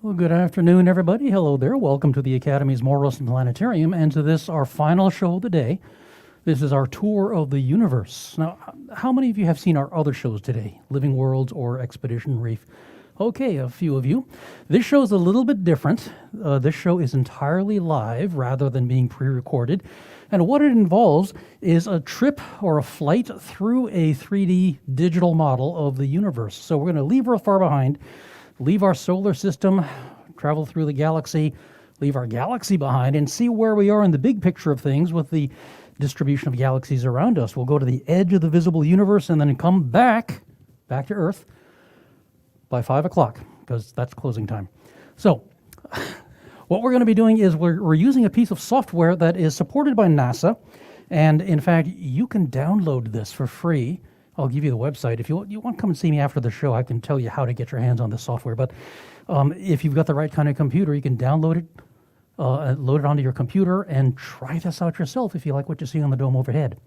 Well, good afternoon, everybody. Hello there. Welcome to the Academy's Morrison Planetarium and to this, our final show of the day. This is our tour of the universe. Now, how many of you have seen our other shows today? Living Worlds or Expedition Reef? Okay, a few of you. This show is a little bit different. This show is entirely live rather than being pre-recorded. And what it involves is a trip or a flight through a 3D digital model of the universe. So we're going to leave Earth far behind, leave our solar system, travel through the galaxy, leave our galaxy behind, and see where we are in the big picture of things with the distribution of galaxies around us. We'll go to the edge of the visible universe and then come back to Earth by 5 o'clock, because that's closing time. So what we're going to be doing is we're using a piece of software that is supported by NASA, and in fact, you can download this for free. I'll give you the website. If you want to come and see me after the show, I can tell you how to get your hands on this software. But if you've got the right kind of computer, you can download it, load it onto your computer, and try this out yourself if you like what you see on the dome overhead.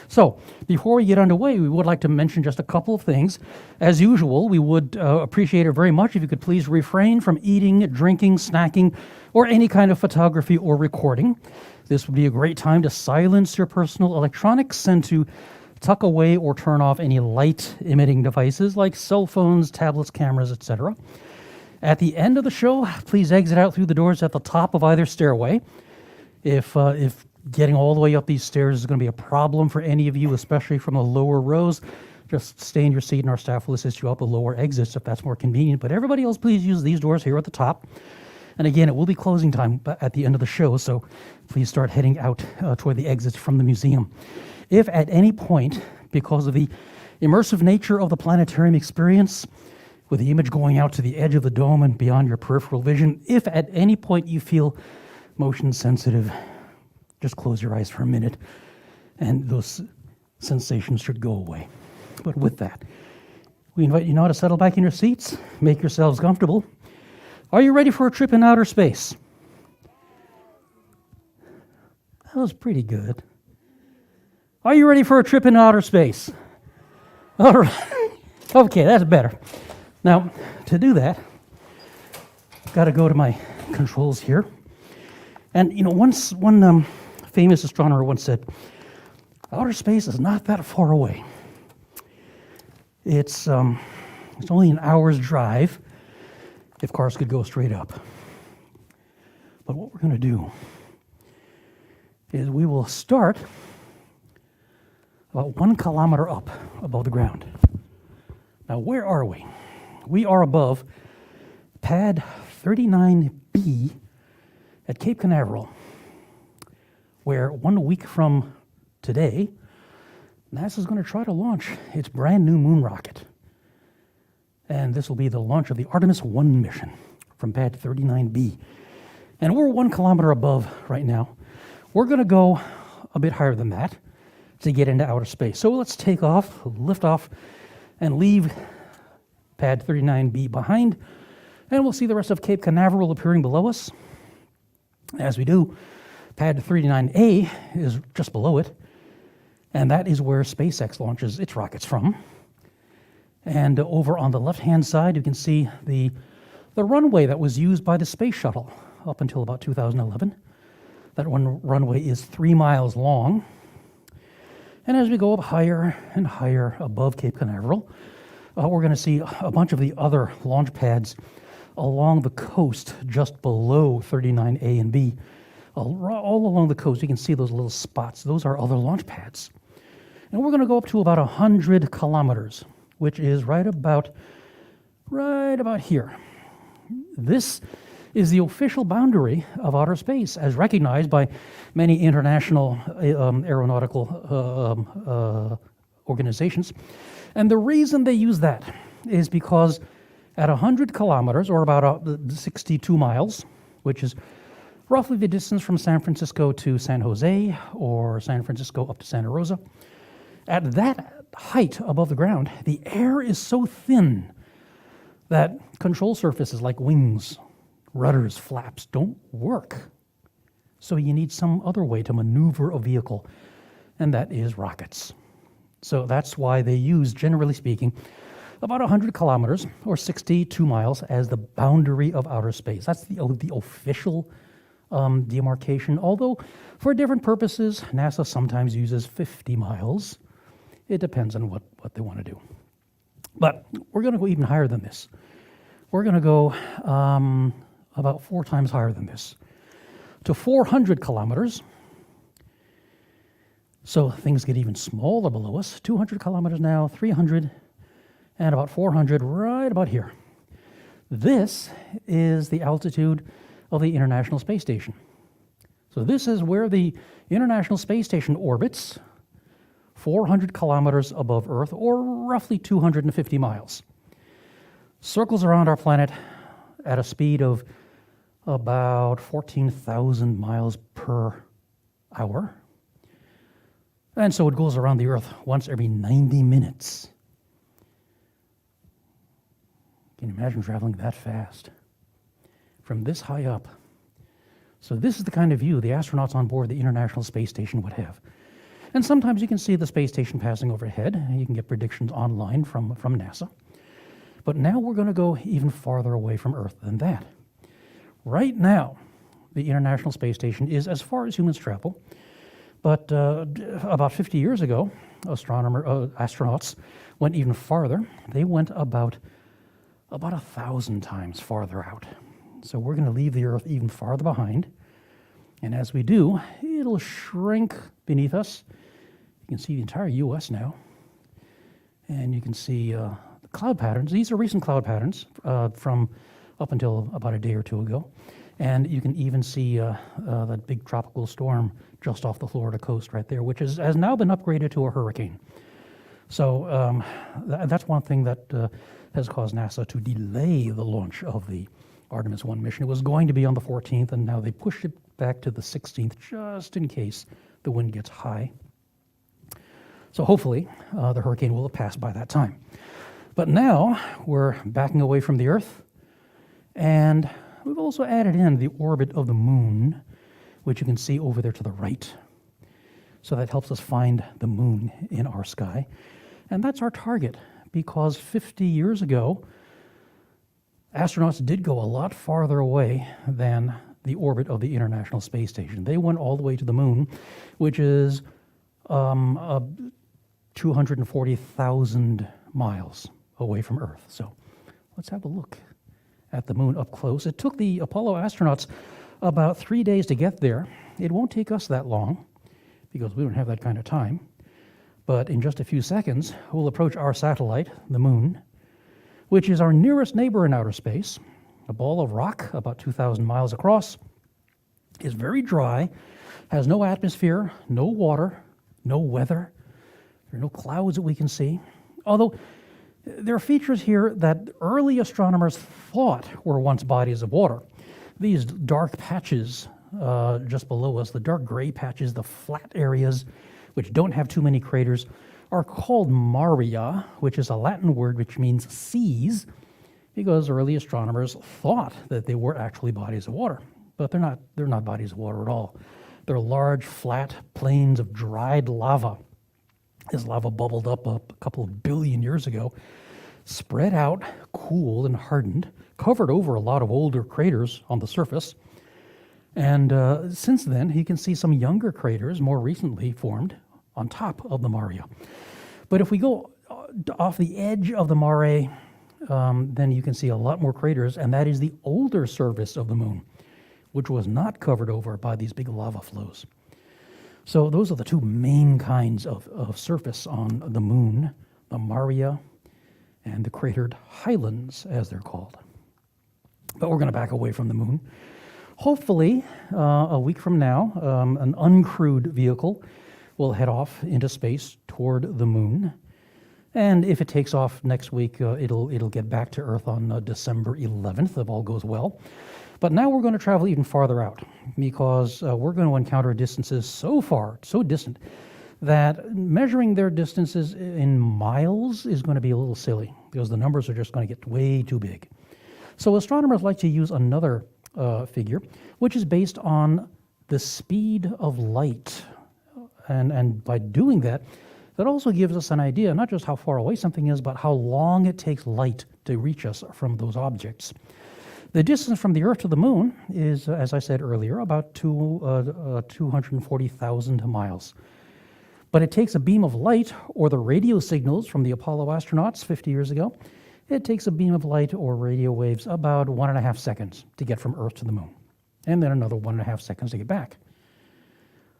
So, before we get underway, we would like to mention just a couple of things. As usual, we would appreciate it very much if you could please refrain from eating, drinking, snacking, or any kind of photography or recording. This would be a great time to silence your personal electronics and to tuck away or turn off any light-emitting devices like cell phones, tablets, cameras, etc. At the end of the show, please exit out through the doors at the top of either stairway. If getting all the way up these stairs is going to be a problem for any of you, especially from the lower rows, just stay in your seat and our staff will assist you out the lower exits if that's more convenient. But everybody else, please use these doors here at the top. And again, it will be closing time at the end of the show, so please start heading out toward the exits from the museum. If at any point, because of the immersive nature of the planetarium experience, with the image going out to the edge of the dome and beyond your peripheral vision, if at any point you feel motion sensitive, just close your eyes for a minute, and those sensations should go away. But with that, we invite you now to settle back in your seats, make yourselves comfortable. Are you ready for a trip in outer space? That was pretty good. Are you ready for a trip in outer space? All right. Okay, that's better. Now, to do that, I've got to go to my controls here. And, one famous astronomer once said, outer space is not that far away. It's only an hour's drive if cars could go straight up. But what we're going to do is we will start about 1 kilometer up above the ground. Now, where are we? We are above pad 39B at Cape Canaveral, where 1 week from today, NASA is going to try to launch its brand new moon rocket. And this will be the launch of the Artemis 1 mission from pad 39B. And we're 1 kilometer above right now. We're going to go a bit higher than that to get into outer space. So let's take off, lift off, and leave pad 39B behind. And we'll see the rest of Cape Canaveral appearing below us. As we do, pad 39A is just below it, and that is where SpaceX launches its rockets from. And over on the left-hand side, you can see the runway that was used by the space shuttle up until about 2011. That one runway is 3 miles long. And as we go up higher and higher above Cape Canaveral, we're going to see a bunch of the other launch pads along the coast just below 39A and B. All along the coast, you can see those little spots. Those are other launch pads. And we're going to go up to about 100 kilometers, which is right about here. This is the official boundary of outer space, as recognized by many international aeronautical organizations. And the reason they use that is because at 100 kilometers, or about 62 miles, which is roughly the distance from San Francisco to San Jose, or San Francisco up to Santa Rosa, at that height above the ground, the air is so thin that control surfaces like wings, rudders, flaps don't work. So you need some other way to maneuver a vehicle, and that is rockets. So that's why they use, generally speaking, about 100 kilometers or 62 miles as the boundary of outer space. That's the official demarcation, although for different purposes, NASA sometimes uses 50 miles. It depends on what they want to do. But we're going to go even higher than this. We're going to go about 4 times higher than this, to 400 kilometers. So things get even smaller below us. 200 kilometers now, 300, and about 400 right about here. This is the altitude of the International Space Station. So this is where the International Space Station orbits, 400 kilometers above Earth, or roughly 250 miles. Circles around our planet at a speed of about 14,000 miles per hour. And so it goes around the Earth once every 90 minutes. Can you imagine traveling that fast from this high up? So this is the kind of view the astronauts on board the International Space Station would have. And sometimes you can see the space station passing overhead. You can get predictions online from NASA. But now we're going to go even farther away from Earth than that. Right now, the International Space Station is as far as humans travel. But about 50 years ago, astronauts went even farther. They went about 1,000 times farther out. So we're going to leave the Earth even farther behind. And as we do, it'll shrink beneath us. You can see the entire U.S. now. And you can see the cloud patterns. These are recent cloud patterns from up until about a day or two ago. And you can even see that big tropical storm just off the Florida coast right there, which has now been upgraded to a hurricane. So that's one thing that has caused NASA to delay the launch of the Artemis 1 mission. It was going to be on the 14th, and now they pushed it back to the 16th just in case the wind gets high. So hopefully the hurricane will have passed by that time. But now we're backing away from the Earth, and we've also added in the orbit of the moon, which you can see over there to the right. So that helps us find the moon in our sky. And that's our target, because 50 years ago, astronauts did go a lot farther away than the orbit of the International Space Station. They went all the way to the moon, which is 240,000 miles away from Earth. So let's have a look at the moon up close. It took the Apollo astronauts about 3 days to get there. It won't take us that long because we don't have that kind of time. But in just a few seconds, we'll approach our satellite, the moon, which is our nearest neighbor in outer space, a ball of rock about 2,000 miles across, is very dry, has no atmosphere, no water, no weather. There are no clouds that we can see. Although there are features here that early astronomers thought were once bodies of water. These dark patches just below us, the dark gray patches, the flat areas, which don't have too many craters, are called maria, which is a Latin word which means seas, because early astronomers thought that they were actually bodies of water. But they're not bodies of water at all. They're large, flat plains of dried lava. This lava bubbled up a couple of billion years ago, spread out, cooled, and hardened, covered over a lot of older craters on the surface. And since then, you can see some younger craters more recently formed on top of the maria. But if we go off the edge of the mare, then you can see a lot more craters, and that is the older surface of the moon, which was not covered over by these big lava flows. So those are the two main kinds of surface on the moon, the maria and the cratered highlands, as they're called. But we're going to back away from the moon. Hopefully, a week from now, an uncrewed vehicle will head off into space toward the moon. And if it takes off next week, it'll get back to Earth on December 11th, if all goes well. But now we're going to travel even farther out, because we're going to encounter distances so far, so distant, that measuring their distances in miles is going to be a little silly, because the numbers are just going to get way too big. So astronomers like to use another figure, which is based on the speed of light. And by doing that, That also gives us an idea, not just how far away something is, but how long it takes light to reach us from those objects. The distance from the Earth to the Moon is, as I said earlier, about 240,000 miles. But it takes a beam of light, or the radio signals from the Apollo astronauts 50 years ago, it takes a beam of light or radio waves about 1.5 seconds to get from Earth to the Moon, and then another 1.5 seconds to get back.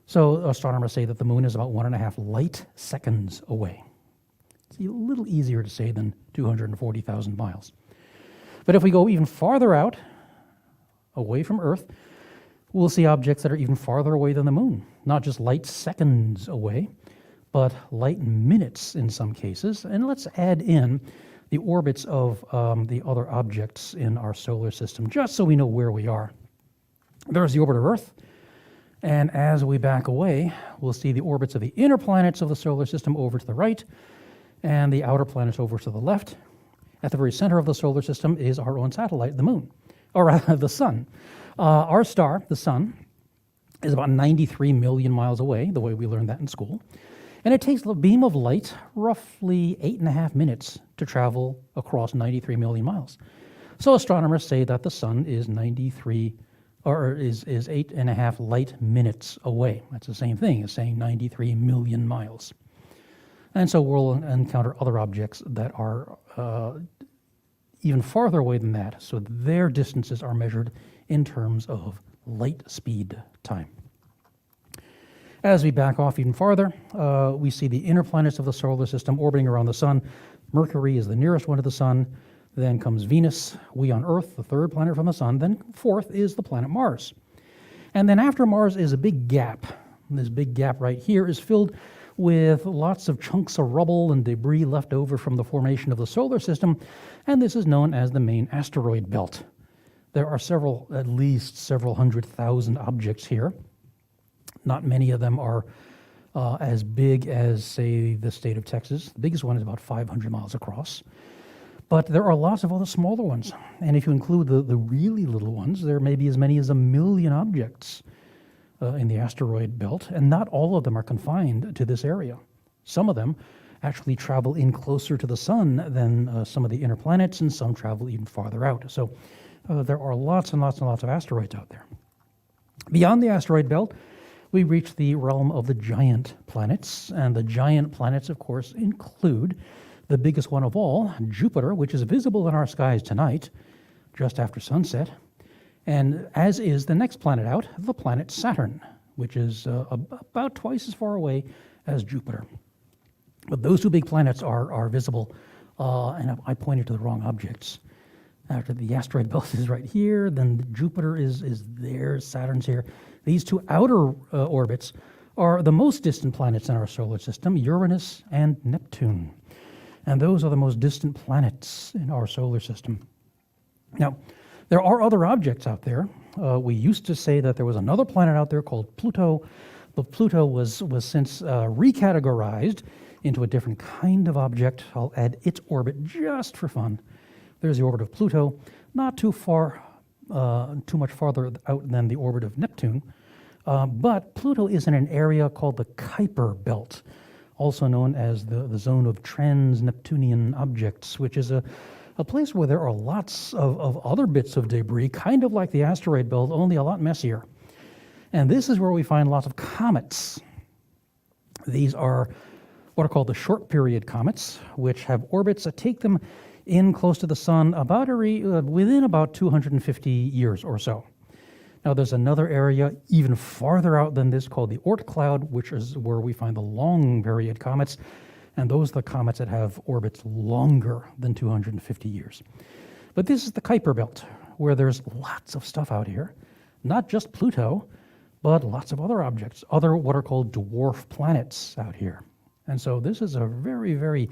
So astronomers say that the Moon is about 1.5 light seconds away. It's a little easier to say than 240,000 miles. But if we go even farther out, away from Earth, we'll see objects that are even farther away than the Moon. Not just light seconds away, but light minutes in some cases. And let's add in the orbits of the other objects in our solar system, just so we know where we are. There's the orbit of Earth. And as we back away, we'll see the orbits of the inner planets of the solar system over to the right, and the outer planets over to the left. At the very center of the solar system is our own satellite, the Moon, or rather the Sun. Our star, the Sun, is about 93 million miles away, the way we learned that in school. And it takes a beam of light roughly 8.5 minutes to travel across 93 million miles. So astronomers say that the Sun is 8.5 light minutes away. That's the same thing as saying 93 million miles. And so we'll encounter other objects that are even farther away than that. So their distances are measured in terms of light speed time. As we back off even farther, we see the inner planets of the solar system orbiting around the Sun. Mercury is the nearest one to the Sun. Then comes Venus, we on Earth, the third planet from the Sun. Then fourth is the planet Mars. And then after Mars is a big gap. And this big gap right here is filled with lots of chunks of rubble and debris left over from the formation of the solar system, and this is known as the main asteroid belt. There are at least several 100,000 objects here. Not many of them are as big as, say, the state of Texas. The biggest one is about 500 miles across. But there are lots of other smaller ones. And if you include the really little ones, there may be as many as 1 million objects in the asteroid belt, and not all of them are confined to this area. Some of them actually travel in closer to the Sun than some of the inner planets, and some travel even farther out. So there are lots and lots and lots of asteroids out there. Beyond the asteroid belt, we reach the realm of the giant planets, and the giant planets, of course, include the biggest one of all, Jupiter, which is visible in our skies tonight, just after sunset, and as is the next planet out, the planet Saturn, which is about twice as far away as Jupiter. But those two big planets are visible, and I pointed to the wrong objects. After the asteroid belt is right here, then Jupiter is there, Saturn's here. These two outer orbits are the most distant planets in our solar system, Uranus and Neptune. And those are the most distant planets in our solar system. Now, there are other objects out there. We used to say that there was another planet out there called Pluto, but Pluto was since recategorized into a different kind of object. I'll add its orbit just for fun. There's the orbit of Pluto, not too much farther out than the orbit of Neptune, but Pluto is in an area called the Kuiper Belt, also known as the zone of trans-Neptunian objects, which is a place where there are lots of other bits of debris, kind of like the asteroid belt, only a lot messier. And this is where we find lots of comets. These are what are called the short period comets, which have orbits that take them in close to the Sun within about 250 years or so. Now there's another area even farther out than this called the Oort cloud, which is where we find the long period comets. And those are the comets that have orbits longer than 250 years. But this is the Kuiper Belt, where there's lots of stuff out here. Not just Pluto, but lots of other objects, other what are called dwarf planets out here. And so this is a very, very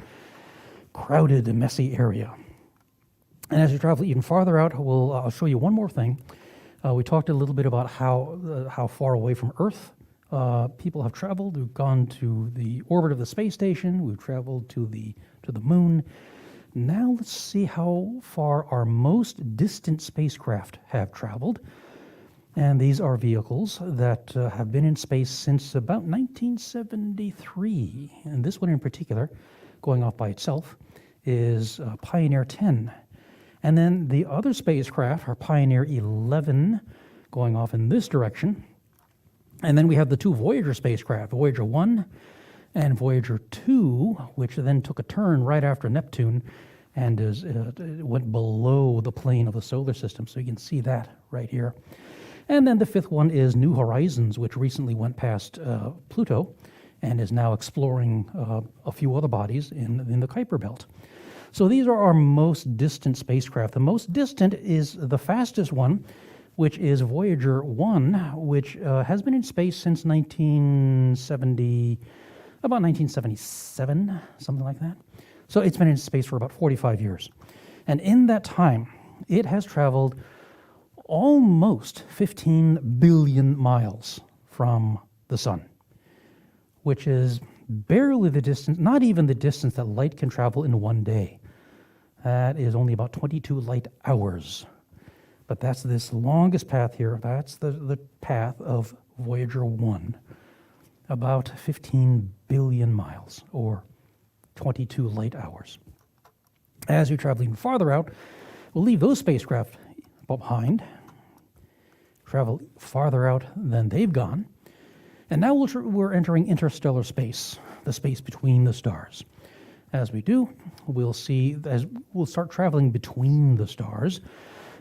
crowded, messy area. And as you travel even farther out, I'll show you one more thing. We talked a little bit about how far away from Earth people have traveled. We've gone to the orbit of the space station. We've traveled to the moon. Now let's see how far our most distant spacecraft have traveled. And these are vehicles that have been in space since about 1973. And this one in particular, going off by itself, is Pioneer 10. And then the other spacecraft are Pioneer 11, going off in this direction. And then we have the two Voyager spacecraft, Voyager 1 and Voyager 2, which then took a turn right after Neptune and went below the plane of the solar system. So you can see that right here. And then the fifth one is New Horizons, which recently went past Pluto and is now exploring a few other bodies in the Kuiper Belt. So these are our most distant spacecraft. The most distant is the fastest one, which is Voyager 1, which has been in space since about 1977, something like that. So it's been in space for about 45 years. And in that time, it has traveled almost 15 billion miles from the sun, which is barely the distance, not even the distance that light can travel in one day. That is only about 22 light hours. But that's this longest path here. That's the path of Voyager 1, about 15 billion miles, or 22 light hours. As you're traveling farther out, we'll leave those spacecraft behind, travel farther out than they've gone, and now we're entering interstellar space, the space between the stars. As we do, we'll start traveling between the stars.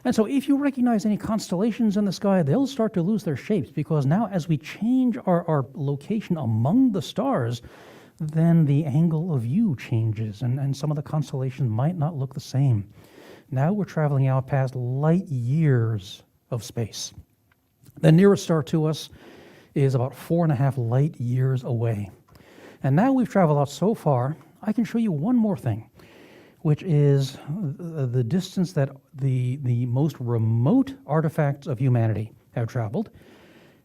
And so if you recognize any constellations in the sky, they'll start to lose their shapes, because now as we change our location among the stars, then the angle of view changes, and some of the constellations might not look the same. Now we're traveling out past light years of space. The nearest star to us is about 4.5 light years away. And now we've traveled out so far, I can show you one more thing, which is the distance that the most remote artifacts of humanity have traveled.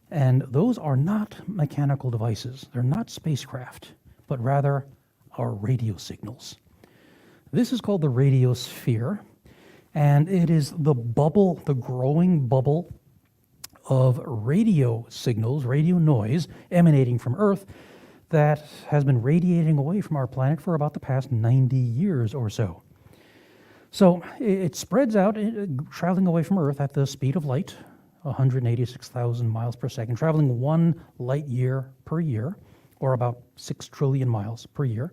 And those are not mechanical devices. They're not spacecraft, but rather our radio signals. This is called the radiosphere, and it is the bubble, the growing bubble of radio signals, radio noise emanating from Earth that has been radiating away from our planet for about the past 90 years or so. So it spreads out, traveling away from Earth at the speed of light, 186,000 miles per second, traveling 1 light year per year, or about 6 trillion miles per year.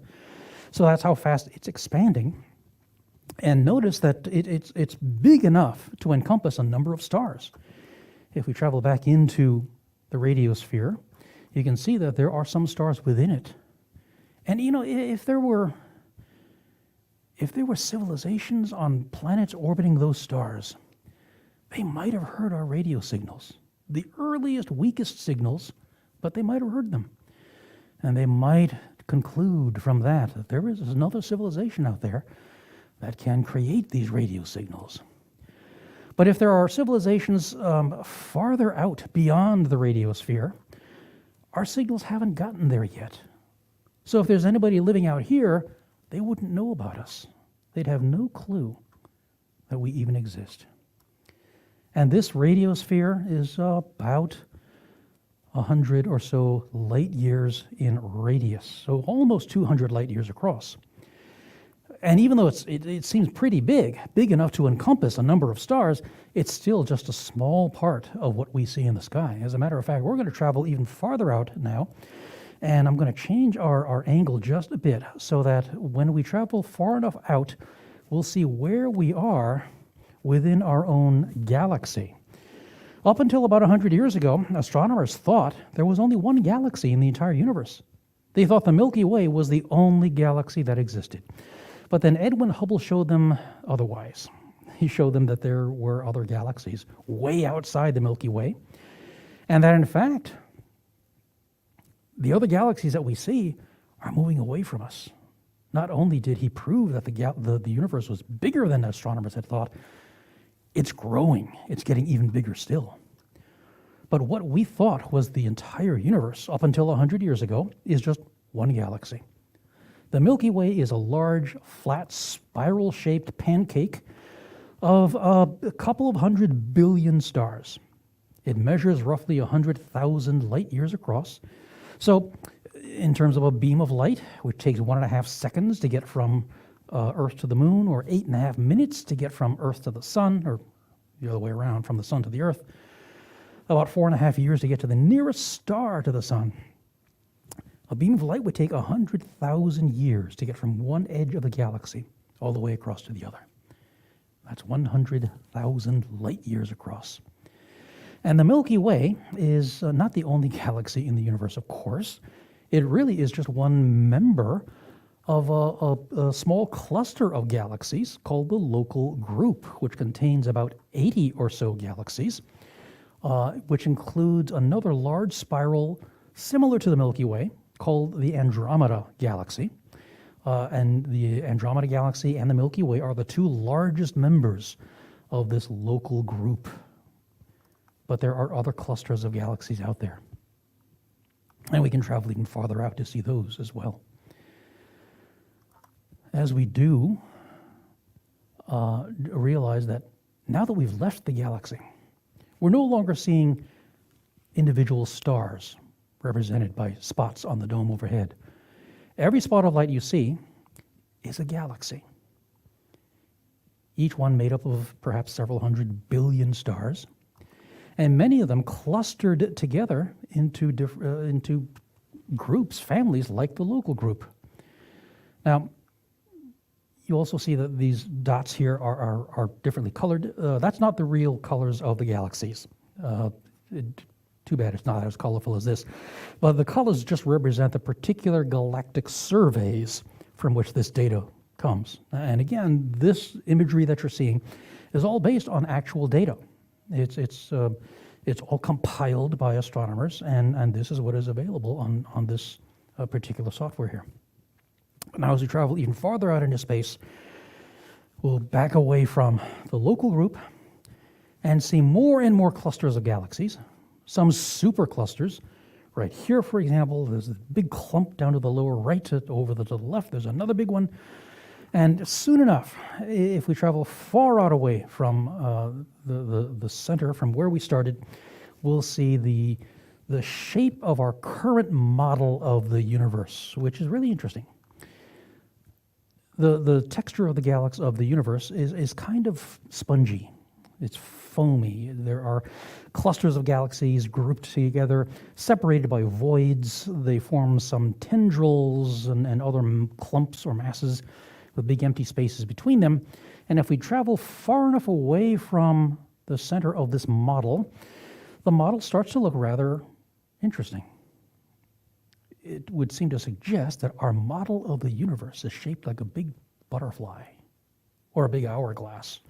So that's how fast it's expanding. And notice that it's big enough to encompass a number of stars. If we travel back into the radiosphere, you can see that there are some stars within it. And you know, if there were civilizations on planets orbiting those stars, they might have heard our radio signals. The earliest, weakest signals, but they might have heard them. And they might conclude from that there is another civilization out there that can create these radio signals. But if there are civilizations farther out beyond the radiosphere, our signals haven't gotten there yet. So if there's anybody living out here, they wouldn't know about us. They'd have no clue that we even exist. And this radiosphere is about 100 or so light years in radius, so almost 200 light years across. And even though it seems pretty big enough to encompass a number of stars, it's still just a small part of what we see in the sky. As a matter of fact, we're going to travel even farther out now, and I'm going to change our angle just a bit so that when we travel far enough out, we'll see where we are within our own galaxy. Up until about 100 years ago, astronomers thought there was only one galaxy in the entire universe. They thought the Milky Way was the only galaxy that existed. But then Edwin Hubble showed them otherwise. He showed them that there were other galaxies way outside the Milky Way, and that in fact, the other galaxies that we see are moving away from us. Not only did he prove that the universe was bigger than astronomers had thought, it's growing. It's getting even bigger still. But what we thought was the entire universe up until 100 years ago is just one galaxy. The Milky Way is a large, flat, spiral-shaped pancake of a couple of 100 billion stars. It measures roughly 100,000 light years across. So in terms of a beam of light, which takes 1.5 seconds to get from Earth to the moon, or 8.5 minutes to get from Earth to the sun, or the other way around, from the sun to the Earth, about 4.5 years to get to the nearest star to the sun. A beam of light would take 100,000 years to get from one edge of the galaxy all the way across to the other. That's 100,000 light years across. And the Milky Way is not the only galaxy in the universe, of course. It really is just one member of a small cluster of galaxies called the local group, which contains about 80 or so galaxies, which includes another large spiral similar to the Milky Way called the Andromeda Galaxy. And the Andromeda Galaxy and the Milky Way are the two largest members of this local group. But there are other clusters of galaxies out there. And we can travel even farther out to see those as well. As we do realize that now that we've left the galaxy, we're no longer seeing individual stars represented by spots on the dome overhead. Every spot of light you see is a galaxy, each one made up of perhaps several hundred billion stars, and many of them clustered together into groups, families like the local group. Now, you also see that these dots here are differently colored. That's not the real colors of the galaxies. Too bad it's not as colorful as this. But the colors just represent the particular galactic surveys from which this data comes. And again, this imagery that you're seeing is all based on actual data. It's all compiled by astronomers, and this is what is available on this particular software here. Now, as we travel even farther out into space, we'll back away from the local group and see more and more clusters of galaxies, some superclusters. Right here, for example, there's a big clump down to the lower right, over to the left, there's another big one. And soon enough, if we travel far out away from the center, from where we started, we'll see the shape of our current model of the universe, which is really interesting. The texture of the galaxy, of the universe, is kind of spongy. It's foamy. There are clusters of galaxies grouped together, separated by voids. They form some tendrils and other clumps or masses with big empty spaces between them. And if we travel far enough away from the center of this model, the model starts to look rather interesting. It would seem to suggest that our model of the universe is shaped like a big butterfly or a big hourglass,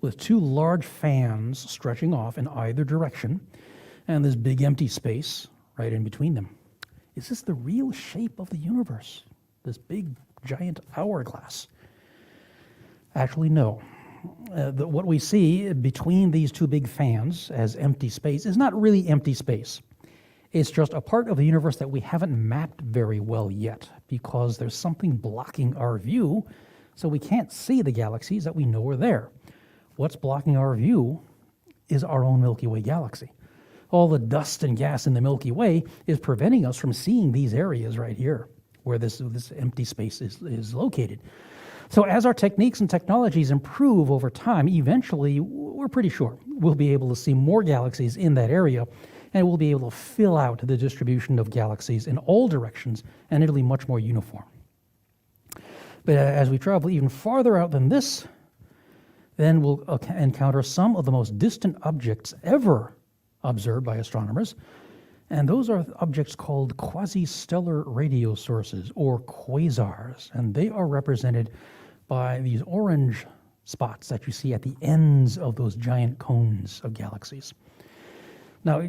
with two large fans stretching off in either direction and this big empty space right in between them. Is this the real shape of the universe, this big giant hourglass? Actually, no. What we see between these two big fans as empty space is not really empty space. It's just a part of the universe that we haven't mapped very well yet, because there's something blocking our view, so we can't see the galaxies that we know are there. What's blocking our view is our own Milky Way galaxy. All the dust and gas in the Milky Way is preventing us from seeing these areas right here, where this empty space is located. So as our techniques and technologies improve over time, eventually, we're pretty sure we'll be able to see more galaxies in that area, and we'll be able to fill out the distribution of galaxies in all directions, and it'll be much more uniform. But as we travel even farther out than this, then we'll encounter some of the most distant objects ever observed by astronomers, and those are objects called quasi-stellar radio sources, or quasars, and they are represented by these orange spots that you see at the ends of those giant cones of galaxies. Now,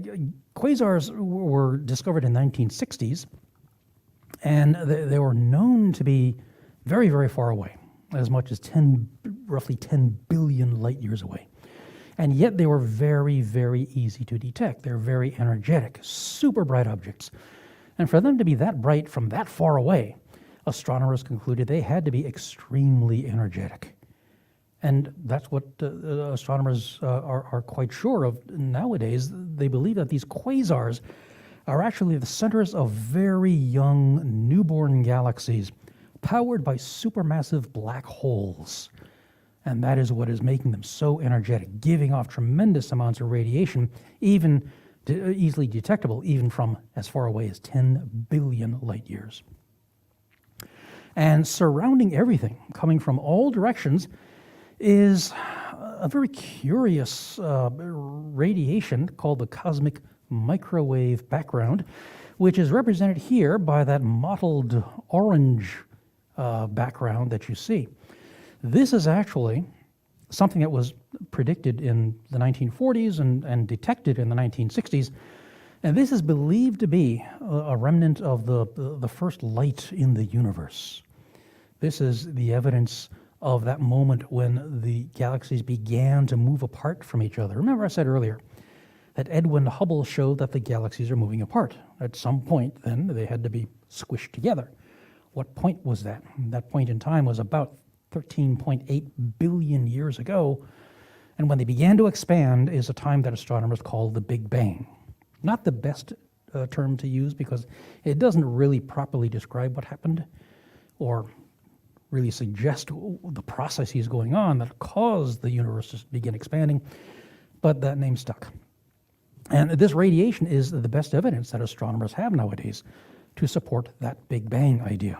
quasars were discovered in the 1960s, and they were known to be very, very far away, as much as roughly 10 billion light years away. And yet they were very, very easy to detect. They're very energetic, super bright objects. And for them to be that bright from that far away, astronomers concluded they had to be extremely energetic. And that's what astronomers are quite sure of nowadays. They believe that these quasars are actually the centers of very young newborn galaxies powered by supermassive black holes. And that is what is making them so energetic, giving off tremendous amounts of radiation, even easily detectable, even from as far away as 10 billion light years. And surrounding everything, coming from all directions, is a very curious radiation called the cosmic microwave background, which is represented here by that mottled orange background that you see. This is actually something that was predicted in the 1940s and detected in the 1960s. And this is believed to be a remnant of the first light in the universe. This is the evidence of that moment when the galaxies began to move apart from each other. Remember I said earlier that Edwin Hubble showed that the galaxies are moving apart. At some point then they had to be squished together. What point was that? That point in time was about 13.8 billion years ago, and when they began to expand is a time that astronomers call the Big Bang. Not the best term to use because it doesn't really properly describe what happened or really suggest the processes going on that caused the universe to begin expanding, but that name stuck. And this radiation is the best evidence that astronomers have nowadays to support that Big Bang idea.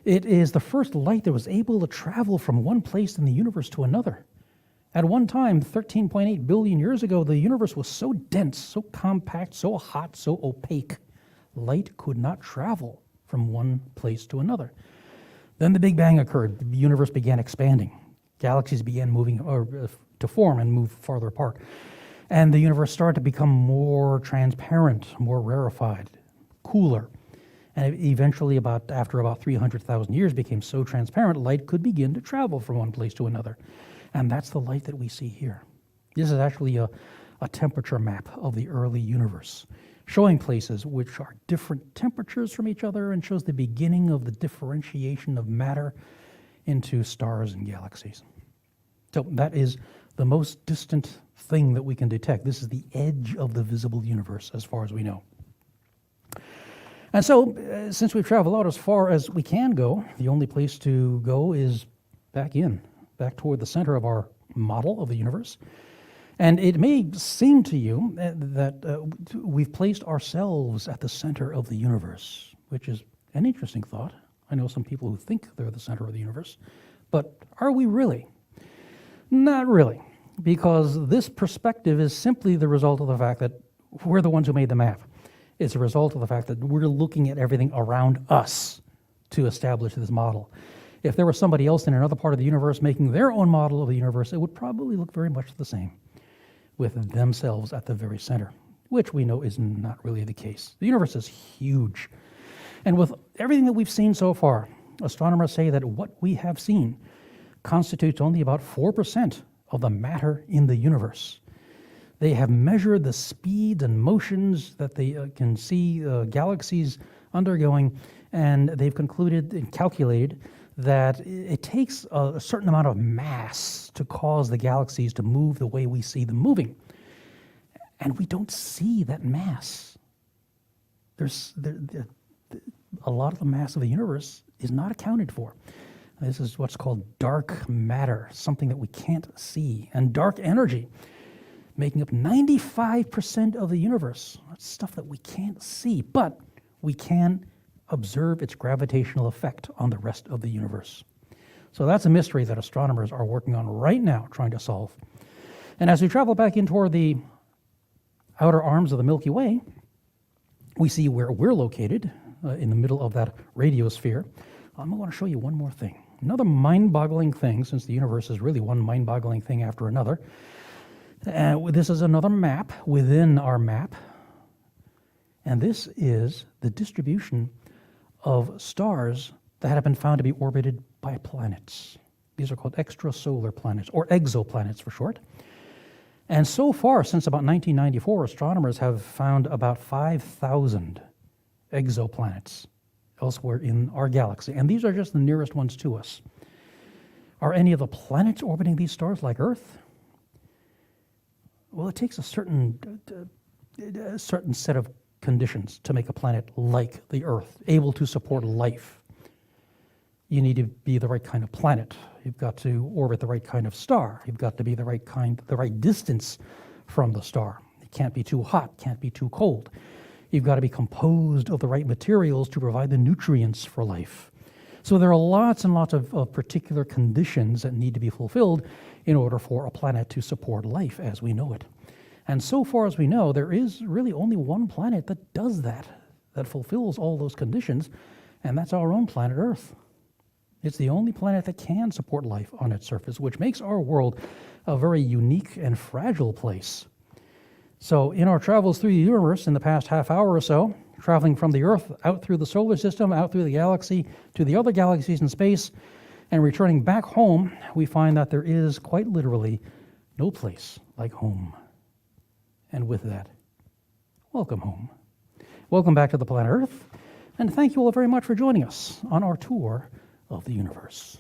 It is the first light that was able to travel from one place in the universe to another. At one time, 13.8 billion years ago, the universe was so dense, so compact, so hot, so opaque, light could not travel from one place to another. Then the Big Bang occurred. The universe began expanding. Galaxies began moving to form and move farther apart. And the universe started to become more transparent, more rarefied, cooler. And eventually, after about 300,000 years, became so transparent, light could begin to travel from one place to another. And that's the light that we see here. This is actually a temperature map of the early universe, showing places which are different temperatures from each other and shows the beginning of the differentiation of matter into stars and galaxies. So that is the most distant thing that we can detect. This is the edge of the visible universe as far as we know. And so, since we've traveled out as far as we can go, the only place to go is back toward the center of our model of the universe. And it may seem to you that we've placed ourselves at the center of the universe, which is an interesting thought. I know some people who think they're the center of the universe, but are we really? Not really, because this perspective is simply the result of the fact that we're the ones who made the map. It's a result of the fact that we're looking at everything around us to establish this model. If there was somebody else in another part of the universe making their own model of the universe, it would probably look very much the same, with themselves at the very center, which we know is not really the case. The universe is huge. And with everything that we've seen so far, astronomers say that what we have seen constitutes only about 4% of the matter in the universe. They have measured the speeds and motions that they can see galaxies undergoing, and they've concluded and calculated that it takes a certain amount of mass to cause the galaxies to move the way we see them moving. And we don't see that mass. A lot of the mass of the universe is not accounted for. This is what's called dark matter, something that we can't see, and dark energy, making up 95% of the universe. That's stuff that we can't see, but we can observe its gravitational effect on the rest of the universe. So that's a mystery that astronomers are working on right now, trying to solve. And as we travel back in toward the outer arms of the Milky Way, we see where we're located, in the middle of that radiosphere. I want to show you one more thing. Another mind-boggling thing, since the universe is really one mind-boggling thing after another. This is another map within our map. And this is the distribution of stars that have been found to be orbited by planets. These are called extrasolar planets, or exoplanets for short. And so far, since about 1994, astronomers have found about 5,000 exoplanets elsewhere in our galaxy. And these are just the nearest ones to us. Are any of the planets orbiting these stars like Earth? Well, it takes a certain set of conditions to make a planet like the Earth, able to support life. You need to be the right kind of planet. You've got to orbit the right kind of star. You've got to be the right distance from the star. It can't be too hot, can't be too cold. You've got to be composed of the right materials to provide the nutrients for life. So there are lots and lots of particular conditions that need to be fulfilled in order for a planet to support life as we know it. And so far as we know, there is really only one planet that does that fulfills all those conditions, and that's our own planet Earth. It's the only planet that can support life on its surface, which makes our world a very unique and fragile place. So in our travels through the universe in the past half hour or so, traveling from the Earth out through the solar system, out through the galaxy, to the other galaxies in space, and returning back home, we find that there is quite literally no place like home. And with that, welcome home. Welcome back to the planet Earth, and thank you all very much for joining us on our tour of the universe.